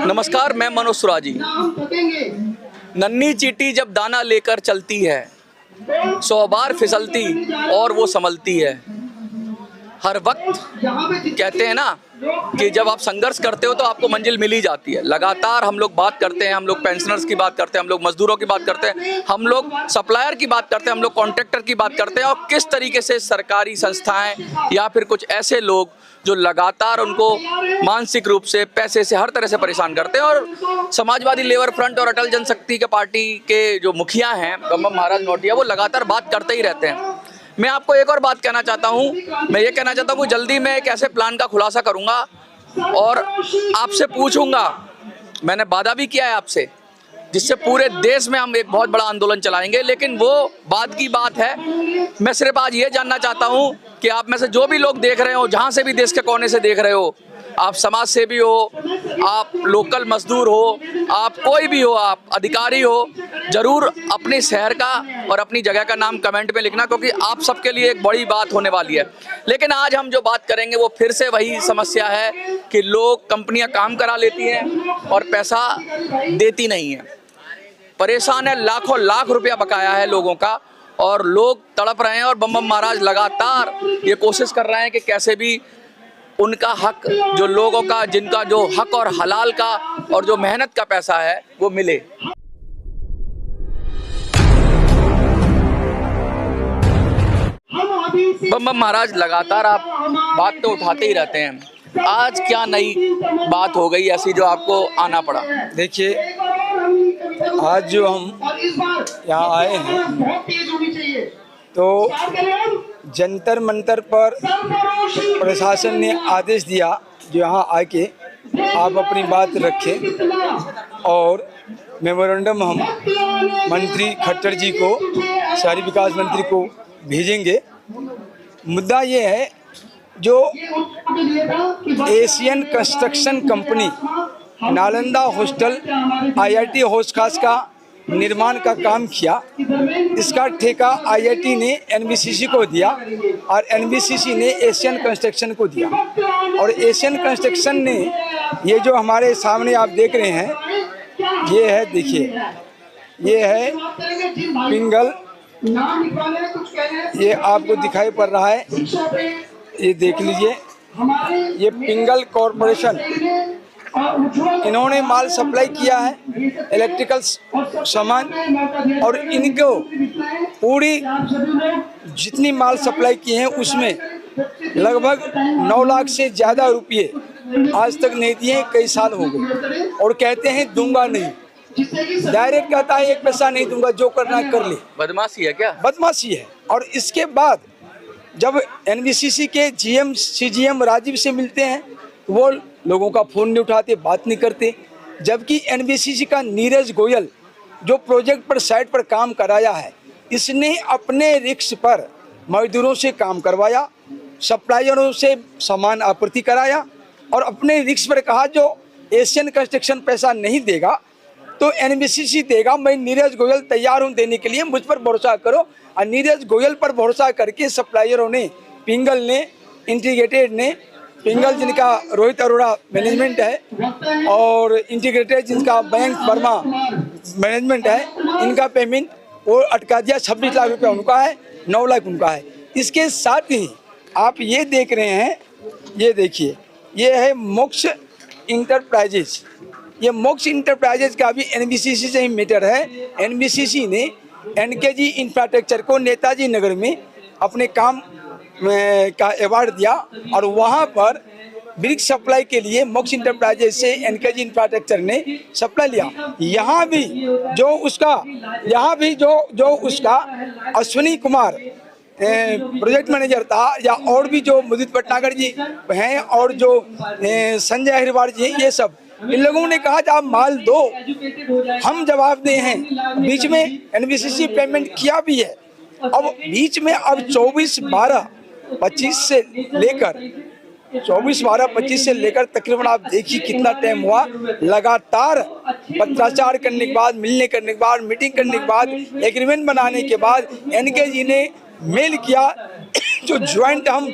नमस्कार, मैं मनोज सुराजी। नन्ही चींटी जब दाना लेकर चलती है, 100 बार फिसलती और वो संभलती है। हर वक्त कहते हैं ना कि जब आप संघर्ष करते हो तो आपको मंजिल मिल ही जाती है। लगातार हम लोग बात करते हैं, हम लोग पेंशनर्स की बात करते हैं, हम लोग मजदूरों की बात करते हैं, हम लोग सप्लायर की बात करते हैं, हम लोग कॉन्ट्रैक्टर की बात करते हैं और किस तरीके से सरकारी संस्थाएं या फिर कुछ ऐसे लोग जो लगातार उनको मानसिक रूप से, पैसे से, हर तरह से परेशान करते हैं। और समाजवादी लेबर फ्रंट और अटल जनशक्ति के पार्टी के जो मुखिया हैं बम महाराज नौटिया, वो लगातार बात करते ही रहते हैं। मैं आपको एक और बात कहना चाहता हूँ। मैं ये कहना चाहता हूँ कि जल्दी मैं एक ऐसे प्लान का खुलासा करूँगा और आपसे पूछूंगा, मैंने वादा भी किया है आपसे, जिससे पूरे देश में हम एक बहुत बड़ा आंदोलन चलाएंगे। लेकिन वो बाद की बात है। मैं सिर्फ आज ये जानना चाहता हूँ कि आप में से जो भी लोग देख रहे हो, जहाँ से भी देश के कोने से देख रहे हो, आप समाज सेवी हो, आप लोकल मजदूर हो, आप कोई भी हो, आप अधिकारी हो, जरूर अपने शहर का और अपनी जगह का नाम कमेंट में लिखना, क्योंकि आप सबके लिए एक बड़ी बात होने वाली है। लेकिन आज हम जो बात करेंगे वो फिर से वही समस्या है कि लोग, कंपनियां काम करा लेती हैं और पैसा देती नहीं है। परेशान है, लाखों लाख रुपया बकाया है लोगों का और लोग तड़प रहे हैं। और बम महाराज लगातार ये कोशिश कर रहे हैं कि कैसे भी उनका हक, जो लोगों का, जिनका जो हक और हलाल का और जो मेहनत का पैसा है वो मिले। बम महाराज लगातार आप बात तो उठाते ही रहते हैं। आज क्या नई बात हो गई ऐसी जो आपको आना पड़ा? देखिए, आज जो हम यहाँ आए हैं तो जंतर मंतर पर प्रशासन ने आदेश दिया जो यहाँ आके आप अपनी बात रखें और मेमोरेंडम हम मंत्री खट्टर जी को, शहरी विकास मंत्री को भेजेंगे। मुद्दा ये है, जो Asian construction company Nalanda hostel IIT Hauz Khas का निर्माण का काम किया, इसका ठेका IIT ने NBCC को दिया और NBCC ने एशियन कंस्ट्रक्शन को दिया। और एशियन कंस्ट्रक्शन ने ये जो हमारे सामने आप देख रहे हैं, ये है, देखिए, ये है पिंगल, ये आपको दिखाई पड़ रहा है, ये देख लीजिए, ये पिंगल कॉरपोरेशन, इन्होंने माल सप्लाई किया है, इलेक्ट्रिकल सामान, और इनको पूरी जितनी माल सप्लाई की है उसमें लगभग 9 लाख से ज़्यादा रुपये आज तक नहीं दिए, कई साल हो गए। और कहते हैं दूंगा नहीं, डायरेक्ट कहता है 1 पैसा नहीं दूंगा, जो करना कर ले। बदमाशी है क्या? बदमाशी है। और इसके बाद जब NBCC के GM CGM राजीव से मिलते हैं, वो लोगों का फ़ोन नहीं उठाते, बात नहीं करते। जबकि NBCC का नीरज गोयल जो प्रोजेक्ट पर साइट पर काम कराया है, इसने अपने रिस्क पर मजदूरों से काम करवाया, सप्लायरों से सामान आपूर्ति कराया और अपने रिस्क पर कहा जो एशियन कंस्ट्रक्शन पैसा नहीं देगा तो NBCC देगा। मैं नीरज गोयल तैयार हूँ देने के लिए, मुझ पर भरोसा करो। और नीरज गोयल पर भरोसा करके सप्लायरों ने, पिंगल ने, इंटीग्रेटेड ने, पिंगल जिनका रोहित अरोड़ा मैनेजमेंट है और इंटीग्रेटेड जिनका बैंक वर्मा मैनेजमेंट है, इनका पेमेंट वो अटका दिया। 26 लाख रुपया उनका है, 9 लाख उनका है। इसके साथ ही आप ये देख रहे हैं, ये देखिए, ये है मोक्ष इंटरप्राइजेज। ये मोक्ष इंटरप्राइजेज का भी NBCC से ही मैटर है। NBCC ने NKG इंफ्रास्ट्रक्चर को नेताजी नगर में अपने काम का अवार्ड दिया और वहाँ पर ब्रिक्स सप्लाई के लिए मोक्ष इंटरप्राइजेज से NKG इंफ्रास्ट्रक्चर ने सप्लाई लिया। यहाँ भी जो उसका अश्विनी कुमार प्रोजेक्ट मैनेजर था, या और भी जो मुदित भटनागर जी हैं और जो संजय अहिरवार जी हैं, ये सब, इन लोगों ने कहा आप माल दो, हम जवाबदेह हैं। बीच में NBCC पेमेंट किया भी है। अब बीच में अब 24/12/25 से लेकर तकरीबन आप देखिए कितना टाइम हुआ। लगातार पत्राचार करने के बाद, मिलने करने के बाद, मीटिंग करने के बाद, एग्रीमेंट बनाने के बाद NKG ने मेल किया जो ज्वाइंट हम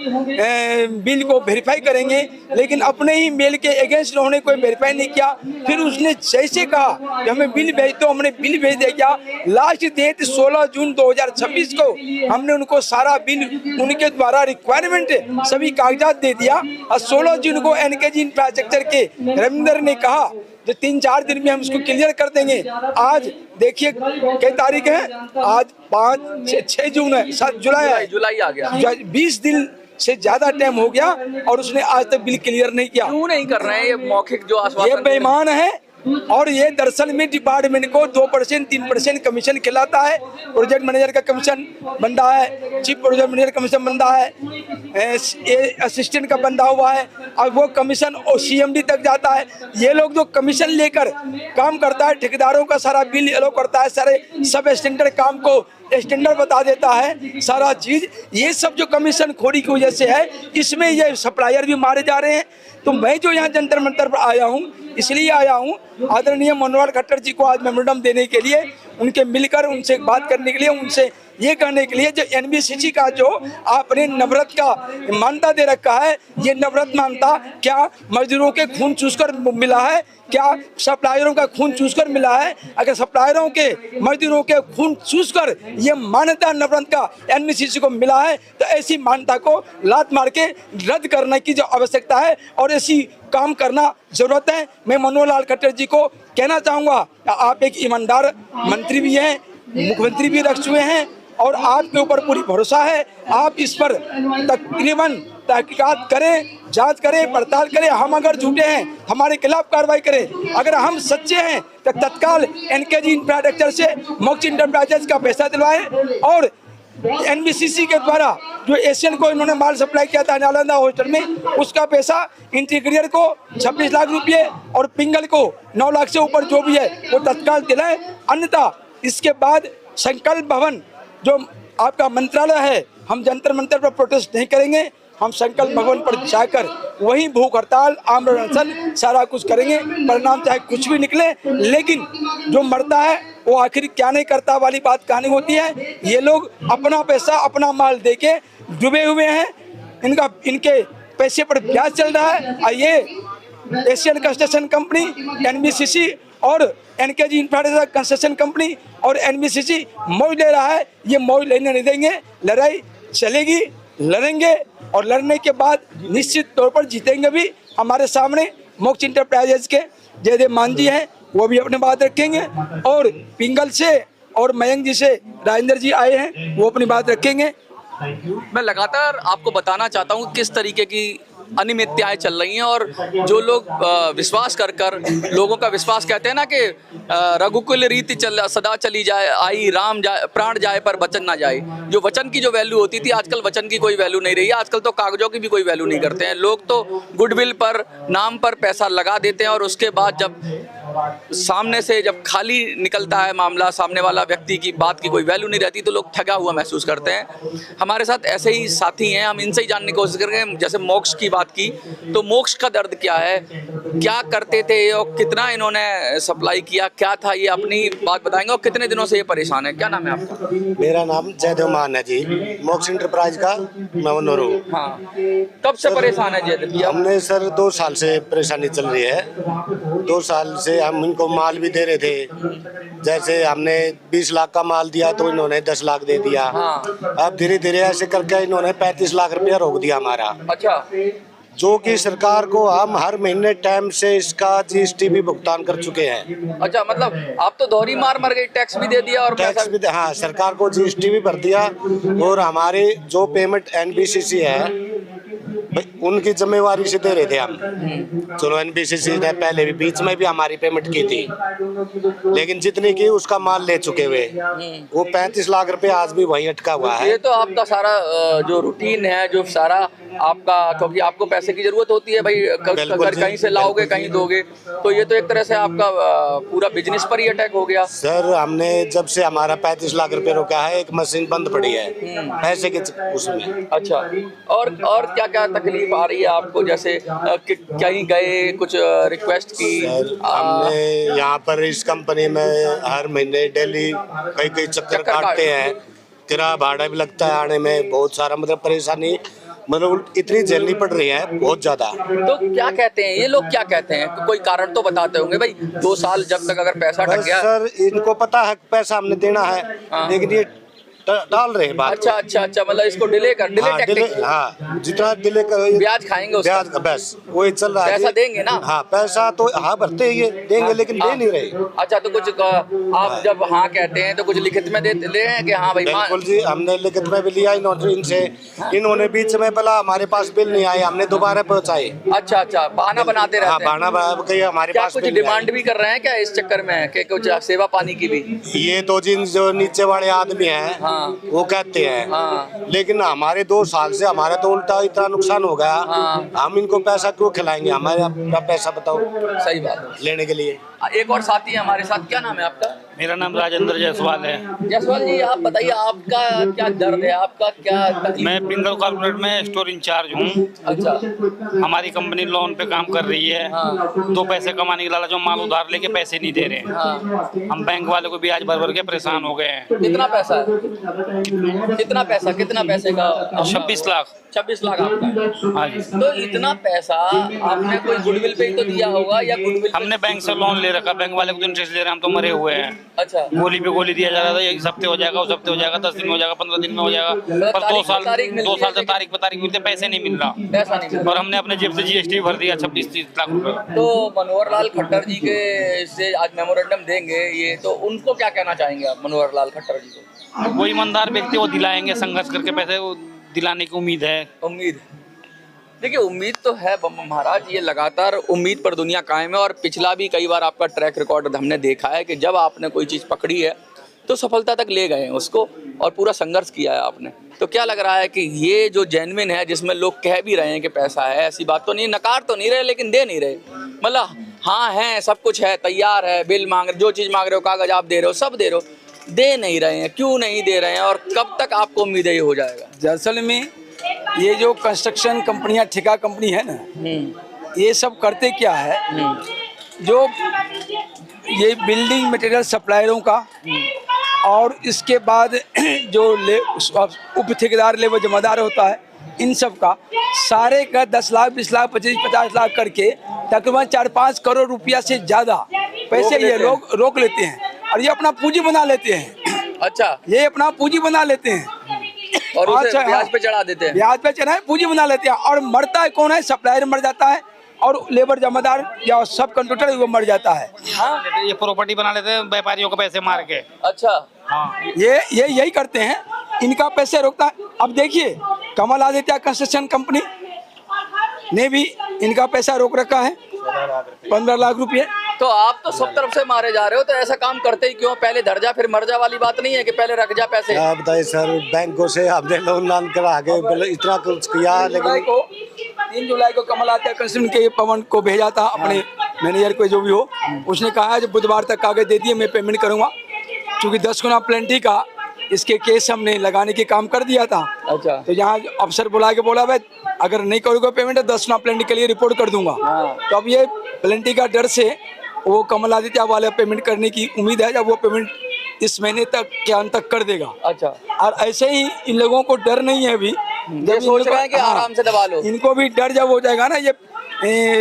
बिल को वेरीफाई करेंगे, लेकिन अपने ही मेल के अगेंस्ट उन्होंने कोई वेरीफाई नहीं किया। फिर उसने जैसे कहा कि हमें बिल भेज दो, हमने बिल भेज दिया। लास्ट डेट 16 जून 2026 को हमने उनको सारा बिल उनके द्वारा रिक्वायरमेंट सभी कागजात दे दिया। और 16 जून को एनकेजी इंफ्रास्ट्रक्चर के रविंदर ने कहा जो 3-4 दिन में हम इसको क्लियर कर देंगे। आज देखिए क्या तारीख है, आज 5-6 जून है, 7 जुलाई आ गया। 20 दिन से ज्यादा टाइम हो गया और उसने आज तक बिल क्लियर नहीं किया। क्यों नहीं कर रहे हैं? ये मौखिक जो आश्वासन, ये बेईमान है और ये दरअसल में डिपार्टमेंट को 2% 3% कमीशन खिलाता है। प्रोजेक्ट मैनेजर का कमीशन बन रहा है, चीफ प्रोजेक्ट मैनेजर कमीशन बन रहा है, असिस्टेंट का बंधा हुआ है और वो कमीशन CMD तक जाता है। ये लोग जो कमीशन लेकर काम करता है, ठेकेदारों का सारा बिल एलो करता है, सारे सब स्टैंडर्ड काम को स्टैंडर्ड बता देता है सारा चीज। ये सब जो कमीशन खोरी की वजह से है, इसमें ये सप्लायर भी मारे जा रहे हैं। तो मैं जो यहाँ जंतर मंतर पर आया हूँ, इसलिए आया हूँ आदरणीय मनोहर खट्टर जी को आज मेमोरेंडम देने के लिए, उनके मिलकर उनसे बात करने के लिए, उनसे ये कहने के लिए जो NBCC का जो आपने नवरत्न का मान्यता दे रखा है, ये नवरत्न मान्यता क्या मजदूरों के खून चूसकर मिला है, क्या सप्लायरों का खून चूसकर मिला है? अगर सप्लायरों के मजदूरों के खून चूसकर ये मान्यता नवरत्न का NBCC को मिला है, तो ऐसी मान्यता को लात मार के रद्द करने की जो आवश्यकता है और ऐसी काम करना जरूरत है। मैं मनोहर लाल खट्टर जी को कहना चाहूँगा, आप एक ईमानदार मंत्री भी हैं, मुख्यमंत्री भी रह चुके हैं और आपके ऊपर पूरी भरोसा है। आप इस पर तकरीबन तहकीकात करें, जांच करें, पड़ताल करें। हम अगर झूठे हैं हमारे खिलाफ कार्रवाई करें, अगर हम सच्चे हैं तो तत्काल एनकेजी इंफ्रास्ट्रक्चर से मोक्ष इंटरप्राइजेज का पैसा दिलवाएं और NBCC के द्वारा जो एशियन को इन्होंने माल सप्लाई किया था नालंदा हॉस्टल में, उसका पैसा इंटीग्रियर को 26 लाख रुपये और पिंगल को 9 लाख से ऊपर जो भी है वो तत्काल दिलाएं। अन्यथा इसके बाद संकल्प भवन जो आपका मंत्रालय है, हम जंतर मंतर पर प्रोटेस्ट नहीं करेंगे, हम संकल्प भवन पर जाकर वहीं भूख हड़ताल, आमरण अनशन सारा कुछ करेंगे। परिणाम चाहे कुछ भी निकले, लेकिन जो मरता है वो आखिर क्या नहीं करता वाली बात कहानी होती है। ये लोग अपना पैसा अपना माल देके डूबे हुए हैं, इनके पैसे पर ब्याज चल रहा है। और ये एशियन कंस्ट्रक्शन कंपनी, NBCC और एनकेजी इंफ्रास्ट्रक्चर कंस्ट्रक्शन कंपनी और NBCC मौज ले रहा है। ये मौज लेने नहीं देंगे, लड़ाई चलेगी, लड़ेंगे और लड़ने के बाद निश्चित तौर पर जीतेंगे भी। हमारे सामने मोक्ष इंटरप्राइजेज के जयदेव मान जी हैं, वो भी अपनी बात रखेंगे और पिंगल से और मयंक जी से राजेंद्र जी आए हैं, वो अपनी बात रखेंगे। मैं लगातार आपको बताना चाहता हूँ किस तरीके की अनियमितताएं चल रही हैं और जो लोग विश्वास कर लोगों का विश्वास, कहते हैं ना कि रघुकुल रीति सदा चली जाए, आई राम जाए प्राण जाए पर वचन ना जाए। जो वचन की जो वैल्यू होती थी, आजकल वचन की कोई वैल्यू नहीं रही है। आजकल तो कागजों की भी कोई वैल्यू नहीं करते हैं लोग, तो गुडविल पर नाम पर पैसा लगा देते हैं और उसके बाद जब सामने से जब खाली निकलता है मामला, सामने वाला व्यक्ति की बात की कोई वैल्यू नहीं रहती, तो लोग ठगा हुआ महसूस करते हैं। हमारे साथ ऐसे ही साथी हैं, हम इनसे ही जानने की कोशिश करेंगे। जैसे मोक्ष की बात की, तो मोक्ष का दर्द क्या है, क्या करते थे और कितना इन्होंने सप्लाई किया, क्या था, ये अपनी बात बताएंगे और कितने दिनों से ये परेशान है। क्या नाम है आपका? मेरा नाम जयदेव मान है जी, मोक्ष इंटरप्राइज का मैं ओनर हूँ। हाँ, कब से परेशान है जयदेव जी? हमने सर 2 साल से परेशानी चल रही है। 2 साल से हम इनको माल भी दे रहे थे। जैसे हमने 20 लाख का माल दिया तो इन्होंने 10 लाख दे दिया। हाँ। अब धीरे धीरे ऐसे करके इन्होंने 35 लाख रुपया रोक दिया हमारा। अच्छा। जो कि सरकार को हम हर महीने टाइम से इसका GST भी भुगतान कर चुके हैं। अच्छा, मतलब आप तो दोहरी मार मर गई, टैक्स भी दे दिया और टैक्स भी, हाँ, सरकार को GST भी भर दिया और हमारे जो पेमेंट NBCC है उनकी जिम्मेवारी से दे रहे थे हम। चलो NBCC ने पहले भी बीच में भी हमारी पेमेंट की थी, लेकिन जितनी की उसका माल ले चुके हुए वो 35 लाख रुपए आज भी वहीं अटका हुआ है। ये तो आपका सारा जो रूटीन है, जो सारा आपका, क्योंकि आपको पैसे की जरूरत होती है भाई, कहीं से लाओगे कहीं दोगे, तो ये तो एक तरह से आपका पूरा बिजनेस पर ही अटैक हो गया। सर हमने जब से हमारा 35 लाख रुपए रोका है, एक मशीन बंद पड़ी है पैसे के उसमें। अच्छा, और क्या क्या तकलीफ आ रही है आपको? जैसे कहीं गए, कुछ रिक्वेस्ट की? हमने यहाँ पर इस कंपनी में हर महीने डेली कई चक्कर काटते हैं किराया भाड़ा भी लगता है आने में, बहुत सारा मतलब परेशानी मतलब इतनी झेलनी पड़ रही है बहुत ज्यादा। तो क्या कहते हैं ये लोग, क्या कहते हैं? कोई कारण तो बताते होंगे भाई, 2 साल जब तक अगर पैसा अटक बस गया। सर इनको पता है पैसा हमने देना है, हाँ। लेकिन ये डाल रहे हैं बात। अच्छा, मतलब इसको डिले हाँ, टेक्निक, हाँ जितना डिले कर ब्याज खाएंगे उसका। ब्याज का बस वही चल रहा है। पैसा देंगे ना? हाँ पैसा तो हाँ भरते ही देंगे, लेकिन दे नहीं रहे। अच्छा, तो कुछ आप जब हाँ कहते हैं तो कुछ लिखित में ले हैं कि हाँ भाई बिल्कुल जी, हमने लिखित में भी लिया इनसे। इन्होंने बीच में बोला हमारे पास बिल नहीं आए, हमने दोबारा पहुँचाए। अच्छा, बहाना बनाते हाँ रहते हैं। बहाना कहीं हमारे क्या पास कुछ बिल नहीं आए। डिमांड भी कर रहे हैं क्या इस चक्कर में कि कुछ सेवा पानी की भी? ये तो जिन जो नीचे वाले आदमी हैं हाँ। वो कहते हैं, हाँ। लेकिन हमारे 2 साल से हमारा तो उल्टा इतना नुकसान हो गया। हाँ। हम इनको पैसा क्यों खिलाएंगे, हमारे अपना पैसा बताओ सही बात है। लेने के लिए। एक और साथी है हमारे साथ, क्या नाम है आपका? मेरा नाम राजेंद्र जायसवाल है। जसवाल जी, आप बताइए आपका क्या दर्द है, आपका क्या तकलीफ? मैं पिंगल कॉर्पोरेट में स्टोर इंचार्ज हूँ। अच्छा। हमारी कंपनी लोन पे काम कर रही है। हाँ। 2 पैसे कमाने के लालच में माल उधार लेके पैसे नहीं दे रहे हैं। हाँ। हम बैंक वाले को ब्याज भर भर के परेशान हो गए हैं। कितना पैसा है? कितना पैसे का? 26 लाख। 26 लाख आपका है। हाँ जी। तो इतना पैसा आपने कोई गुडविल पे ही तो दिया होगा, या गुडविल? हमने बैंक से लोन ले रखा, बैंक वाले को इंटरेस्ट ले रहे हैं, हम तो मरे हुए हैं। अच्छा। गोली पे गोली दिया जा रहा था, इस हफ्ते हो जाएगा, उस हफ्ते हो जाएगा, 10 दिन में हो जाएगा, 15 दिन में हो जाएगा, पर 2 साल से तारीख पे तारीख मिलते, पैसे नहीं मिल रहा। पैसा नहीं मिला। और हमने अपने जेब से GST भर दिया 26-30 लाख रुपए। तो मनोहर लाल खट्टर जी के से आज मेमोरेंडम देंगे ये, तो उनको क्या कहना चाहेंगे आप मनोहर लाल खट्टर जी को? वो ईमानदार व्यक्ति वो दिलाएंगे, संघर्ष करके पैसे वो दिलाने की उम्मीद है। उम्मीद, देखिए उम्मीद तो है महाराज, ये लगातार उम्मीद पर दुनिया कायम है। और पिछला भी कई बार आपका ट्रैक रिकॉर्ड हमने देखा है कि जब आपने कोई चीज़ पकड़ी है तो सफलता तक ले गए हैं उसको, और पूरा संघर्ष किया है आपने। तो क्या लग रहा है कि ये जो जेन्युइन है, जिसमें लोग कह भी रहे हैं कि पैसा है, ऐसी बात तो नहीं, नकार तो नहीं रहे लेकिन दे नहीं रहे, मतलब हाँ है, सब कुछ है, तैयार है, बिल मांग रहे, जो चीज़ मांग रहे हो, कागज आप दे रहे हो, सब दे रहे हो, दे नहीं रहे हैं, क्यों नहीं दे रहे हैं? और कब तक आपको उम्मीद है ये हो जाएगा? दरअसल में ये जो कंस्ट्रक्शन कंपनियां, ठेका कंपनी है ना, ये सब करते क्या है, जो ये बिल्डिंग मटेरियल सप्लायरों का और इसके बाद जो उप ठेकेदार लेबर जमादार होता है, इन सब का सारे का 10 लाख 20 लाख 25-50 लाख करके तकरीबन 4-5 करोड़ रुपया से ज़्यादा पैसे ये लोग रोक लेते हैं और ये अपना पूंजी बना लेते हैं। अच्छा, ये अपना पूंजी बना लेते हैं और उसे अच्छा, ब्याज पे चढ़ा देते हैं। ब्याज पे चढ़ाए पूंजी बना लेते हैं, और मरता है कौन है? सप्लायर मर जाता है और लेबर जमादार या सब कंट्रैक्टर वो मर जाता है। हाँ? ये प्रॉपर्टी बना लेते हैं व्यापारियों को पैसे मार के। अच्छा। हाँ। ये यही करते हैं, इनका पैसे रोकता है। अब देखिए कमल आदित्य कंस्ट्रक्शन कंपनी ने भी इनका पैसा रोक रखा है 15 लाख रुपये। तो आप तो सब तरफ से मारे जा रहे हो, तो ऐसा काम करते ही क्यों? पहले धर जा फिर मर जा वाली बात नहीं है कि पहले रख जा पैसे? क्या बताइए सर, बैंकों से हमने लोन करा के इतना कुछ किया, लेकिन 3 जुलाई को कमल आदित्य कंस्ट्रक्शन के पवन को भेजा था अपने मैनेजर को, जो भी हो, उसने कहा है जब बुधवार तक कागज दे दिए मैं पेमेंट करूंगा, क्योंकि 10 गुना प्लेंटी का इसके केस हमने लगाने के काम कर दिया था। अच्छा। तो यहाँ अफसर बुला के बोला भाई अगर नहीं करोगे पेमेंट तो 10 गुना प्लेंटी के लिए रिपोर्ट कर दूंगा। तो अब ये प्लेंटी का डर से वो कमल आदित्य वाले पेमेंट करने की उम्मीद है, जब वो पेमेंट इस महीने तक के अंत तक कर देगा। अच्छा। और ऐसे ही इन लोगों को डर नहीं है अभी, जब सोच रहे हैं कि आराम से दबा लो, इनको भी डर जब हो जाएगा ना, ये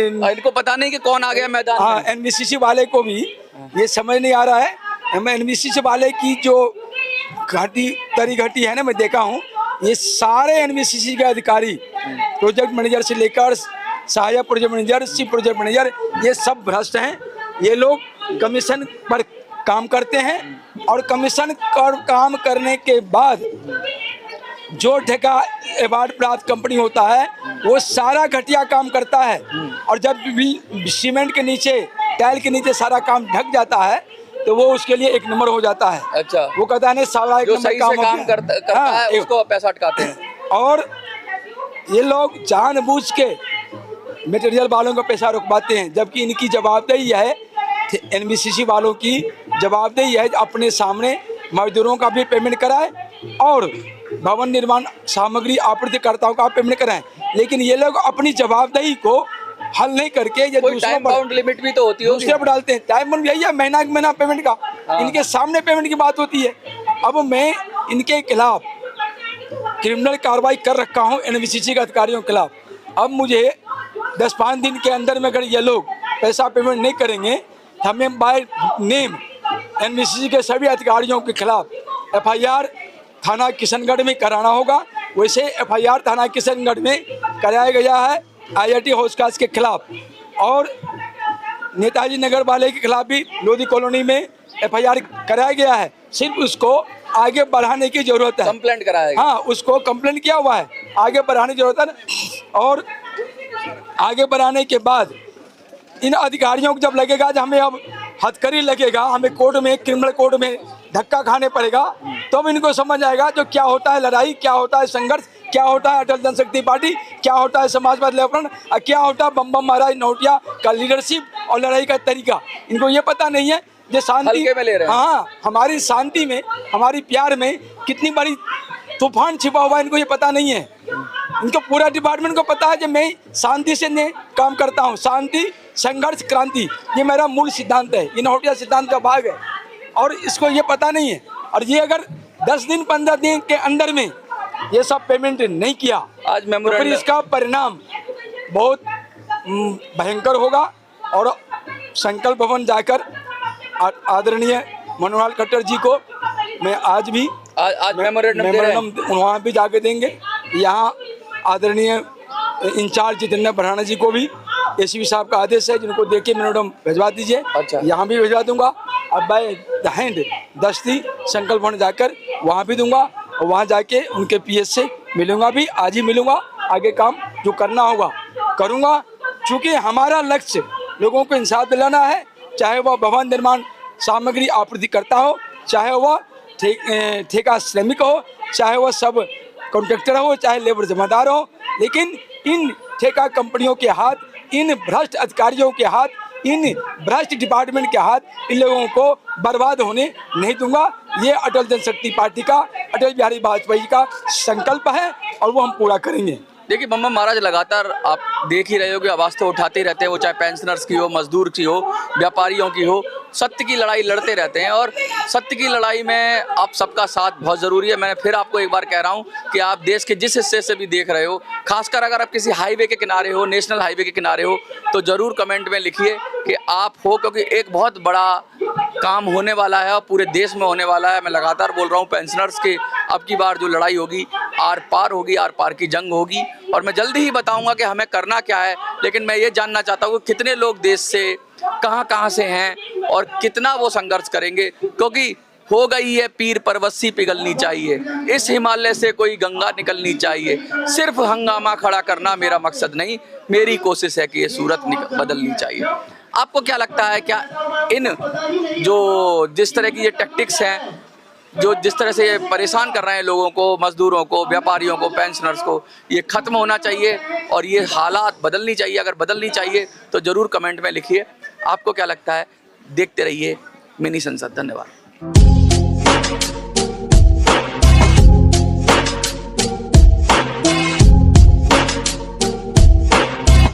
इनको पता नहीं कि कौन आ गया मैदान। हाँ, एनबीसीसी वाले को भी ये समझ नहीं आ रहा है। मैं एनबीसीसी वाले की जो तरी घटी है ना, मैं देखा हूँ, ये सारे एनबीसीसी के अधिकारी प्रोजेक्ट मैनेजर से लेकर सहायक project manager, chief project manager, ये सब भ्रष्ट हैं। ये लोग कमीशन पर काम करते हैं और कमीशन पर काम करने के बाद जो ठेका अवार्ड प्राप्त कंपनी होता है वो सारा घटिया काम करता है, और जब भी सीमेंट के नीचे, टाइल के नीचे सारा काम ढक जाता है तो वो उसके लिए 1 नंबर हो जाता है। अच्छा। वो कहता है नहीं साला 1 जो नंबर सही से काम करता है उसको पैसा अटकाते हैं। और ये लोग जानबूझ के मटेरियल वालों का पैसा रुकवाते हैं, जबकि इनकी जवाबदेही है, एनबीसीसी वालों की जवाबदेही है अपने सामने मजदूरों का भी पेमेंट कराए और भवन निर्माण सामग्री आपूर्तिकर्ताओं का पेमेंट कराएं। लेकिन ये लोग अपनी जवाबदेही को हल नहीं करके ये कोई टाइम बाउंड लिमिट भी तो होती है, दूसरे पर डालते हैं। टाइम बाउंड यही है, महीना पेमेंट का, इनके सामने पेमेंट की बात होती है। अब मैं इनके खिलाफ क्रिमिनल कार्रवाई कर रखा हूँ एनबीसीसी के अधिकारियों के खिलाफ। अब मुझे 10-5 दिन के अंदर में अगर ये लोग पैसा पेमेंट नहीं करेंगे तो हमें बाय नेम एनबीसीसी के सभी अधिकारियों के खिलाफ एफआईआर थाना किशनगढ़ में कराना होगा। वैसे एफआईआर थाना किशनगढ़ में कराया गया है आईआईटी हौसखास के खिलाफ, और नेताजी नगर वाले के खिलाफ भी लोधी कॉलोनी में एफआईआर कराया गया है। सिर्फ उसको आगे बढ़ाने की जरूरत है। कंप्लेंट कराया, हाँ, उसको कंप्लेंट किया हुआ है, आगे बढ़ाने की जरूरत है। और आगे बढ़ाने के बाद इन अधिकारियों को जब लगेगा कि हमें अब हथकड़ी लगेगा, हमें कोर्ट में, क्रिमिनल कोर्ट में धक्का खाने पड़ेगा, तो अब इनको समझ आएगा जो क्या होता है लड़ाई, क्या होता है संघर्ष, क्या होता है अटल जनशक्ति पार्टी, क्या होता है समाजवादी लेफ्रंट, और क्या होता है बम महाराज नौटिया का लीडरशिप और लड़ाई का तरीका। इनको ये पता नहीं है जो शांति हल्के में ले रहे हैं। हाँ, हमारी शांति में, हमारी प्यार में कितनी बड़ी तूफान छिपा हुआ है, इनको ये पता नहीं है। इनको पूरा डिपार्टमेंट को पता है कि मैं शांति से काम करता हूँ, शांति संघर्ष क्रांति, ये मेरा मूल सिद्धांत है, ये नौटिया सिद्धांत का भाग है, और इसको ये पता नहीं है। और ये अगर 10 दिन 15 दिन के अंदर में ये सब पेमेंट नहीं किया आज तो फिर मेमोरेंडम इसका परिणाम बहुत भयंकर होगा। और संकल्प भवन जाकर आदरणीय मनोहर लाल खट्टर जी को मैं आज भी आज मेमोरेंडम वहाँ भी जाके देंगे। यहाँ आदरणीय इंचार्ज जितेंद्र भराना जी को भी एसीपी साहब का आदेश है, जिनको देख के मेमोरेंडम भिजवा दीजिए। अच्छा। यहाँ भी भिजवा दूंगा। अब बाय द हैंड दस्ती संकल्प भवन जाकर वहाँ भी दूंगा, और वहाँ जाके उनके पीएस से मिलूंगा भी, आज ही मिलूंगा। आगे काम जो करना होगा करूँगा, चूँकि हमारा लक्ष्य लोगों को इंसाफ दिलाना है, चाहे वह भवन निर्माण सामग्री आपूर्ति करता हो, चाहे वह ठेका श्रमिक हो, चाहे वह सब कॉन्ट्रैक्टर हो, चाहे लेबर जमादार हो। लेकिन इन ठेका कंपनियों के हाथ, इन भ्रष्ट अधिकारियों के हाथ, इन भ्रष्ट डिपार्टमेंट के हाथ इन लोगों को बर्बाद होने नहीं दूंगा। ये अटल जनशक्ति पार्टी का, अटल बिहारी वाजपेयी का संकल्प है, और वो हम पूरा करेंगे। देखिए बम महाराज, लगातार आप देख ही रहे हो कि आवाज़ तो उठाते ही रहते हैं, वो चाहे पेंशनर्स की हो, मजदूर की हो, व्यापारियों की हो, सत्य की लड़ाई लड़ते रहते हैं। और सत्य की लड़ाई में आप सबका साथ बहुत ज़रूरी है। मैं फिर आपको एक बार कह रहा हूं कि आप देश के जिस हिस्से से भी देख रहे हो, खासकर अगर आप किसी हाईवे के किनारे हो, नेशनल हाईवे के किनारे हो, तो ज़रूर कमेंट में लिखिए कि आप हो, क्योंकि एक बहुत बड़ा काम होने वाला है और पूरे देश में होने वाला है। मैं लगातार बोल रहा हूँ पेंशनर्स के अब की बार जो लड़ाई होगी आर पार होगी, आर पार की जंग होगी। और मैं जल्दी ही बताऊंगा कि हमें करना क्या है, लेकिन मैं ये जानना चाहता हूँ कि कितने लोग देश से कहाँ से हैं और कितना वो संघर्ष करेंगे, क्योंकि हो गई है पीर परवस्सी पिघलनी चाहिए, इस हिमालय से कोई गंगा निकलनी चाहिए। सिर्फ हंगामा खड़ा करना मेरा मकसद नहीं, मेरी कोशिश है कि ये सूरत बदलनी चाहिए। आपको क्या लगता है, क्या इन जो जिस तरह की ये टैक्टिक्स हैं, जो जिस तरह से ये परेशान कर रहे हैं लोगों को, मजदूरों को, व्यापारियों को, पेंशनर्स को, ये ख़त्म होना चाहिए और ये हालात बदलनी चाहिए? अगर बदलनी चाहिए तो ज़रूर कमेंट में लिखिए। आपको क्या लगता है? देखते रहिए मिनी संसद। धन्यवाद।